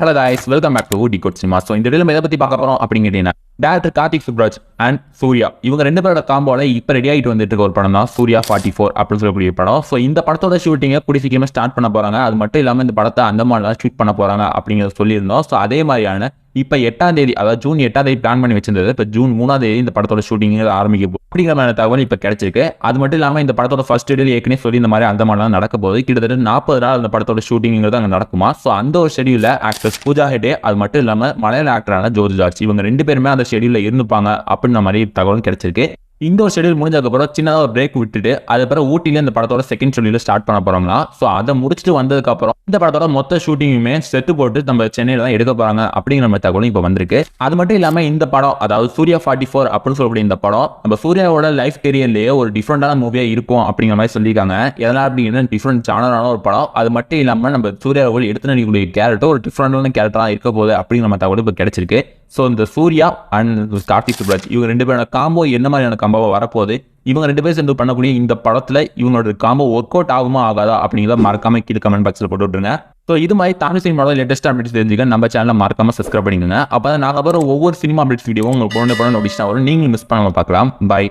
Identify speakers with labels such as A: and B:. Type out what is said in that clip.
A: Hello guys, welcome back to decode cinema. So இந்த வீடியோவில் எதை பற்றி பார்க்க போகிறோம் அப்படின்னு கேட்டீங்கன்னா, டேரக்டர் கார்த்திக் சுப்ராஜ் அண்ட் சூர்யா இவங்க ரெண்டு பேரோட காம்போல இப்போ ரெடி ஆகிட்டு வந்துட்டு இருக்க ஒரு படம் தான் சூர்யா 44 அப்படின்னு சொல்லக்கூடிய படம். ஸோ இந்த படத்தோட ஷூட்டிங்கை கூடிய சீக்கிரமே ஸ்டார்ட் பண்ண போகிறாங்க. அது மட்டும் இல்லாமல் இந்த படத்தை அந்தமான்லாம் ஷூட் பண்ண போகிறாங்க அப்படிங்கிறத சொல்லியிருந்தோம். ஸோ அதே மாதிரியான இப்போ 8ஆம் தேதி, அதாவது ஜூன் 8ஆம் தேதி பிளான் பண்ணி வச்சிருந்தது. இப்போ ஜூன் 3ஆம் தேதி இந்த படத்தோட ஷூட்டிங் ஆரம்பிக்க அப்படிங்கிற மாதிரி தகவல் இப்போ கிடைச்சிருக்கு. அது மட்டும் இல்லாமல் இந்த படத்தோட ஃபர்ஸ்ட் ஷெடியூல் ஏற்கனவே சொல்லி இந்த மாதிரி அந்தமான்லாம் நடக்க போகுது. கிட்டத்தட்ட 40 நாள் அந்த படத்தோட ஷூட்டிங்கிறது அங்கே நடக்குமா. ஸோ அந்த ஒரு ஷெடியூலில் ஆக்டர்ஸ் பூஜா ஹெட்டே, அது மட்டும் இல்லாமல் மலையாள ஆக்டரான ஜோர்ஜ் ஜார்ஜ் இவங்க ரெண்டு பேருமே அந்த ஷெடியூலில் இருந்துப்பாங்க அப்படின்ற மாதிரி தகவல் கிடைச்சிருக்கு. இந்த ஒரு ஷெடியூல் முடிஞ்சதுக்கப்புறம் சின்னதாக ஒரு பிரேக் விட்டுட்டு அதுக்கப்புறம் ஊட்டியில் இந்த படத்தோட செகண்ட் ஷெடியூல் ஸ்டார்ட் பண்ண போகிறாங்களா. ஸோ அதை முடிச்சுட்டு வந்ததுக்கப்புறம் இந்த படத்தோட மொத்த ஷூட்டிங்குமே செட்டு போட்டு நம்ம சென்னையில் தான் எடுக்க போகிறாங்க அப்படிங்கிற மாதிரி தகவலும் இப்போ வந்திருக்கு. அது மட்டும் இல்லாமல் இந்த படம், அதாவது சூர்யா 44 அப்படின்னு சொல்லக்கூடிய இந்த படம் நம்ம சூர்யாவோட லைஃப் கெரியர்லேயே ஒரு டிஃப்ரெண்டான மூவியாக இருக்கும் அப்படிங்கிற மாதிரி சொல்லியிருக்காங்க. எதனால் அப்படிங்கிறது டிஃப்ரெண்ட் ஜானரான ஒரு படம். அது மட்டும் இல்லாமல் நம்ம சூர்யாவோட எடுத்து நடிக்கக்கூடிய கேரக்டர் ஒரு டிஃப்ரெண்டான கேரக்டராக இருக்க போகுது அப்படிங்கிற மாதிரி தகவல் இப்போ கிடைச்சிருக்கு. ஸோ இந்த சூர்யா அண்ட் கார்த்திக் சுப்ராஜ் இவங்க ரெண்டு பேரோட காம்போ என்ன மாதிரியான காம்போவை வரப்போகுது, இவங்க ரெண்டு பேரும் சேர்ந்து பண்ணக்கூடிய இந்த படத்தில் இவங்களோட காம்போ ஒர்க் அவுட் ஆகுமா ஆகாதா அப்படிங்கிறத மறக்காம கீழே கமெண்ட் பாக்ஸில் போட்டு விட்டுருங்க. ஸோ இது மாதிரி தமிழ் சினிமாவோட லேட்டஸ்ட் அப்டேட்ஸ் தெரிஞ்சுக்க நம்ம சேனலை மறக்காம சப்ஸ்கிரைப் பண்ணிக்கோங்க. அப்போ தான் நாங்கள் வர ஒவ்வொரு சினிமா அப்டேட்ஸ் வீடியோவும் உங்களுக்கு போன படம் நோட்டிஸ்னா வரும். நீங்களும் மிஸ் பண்ணாமல் பார்க்கலாம். பை.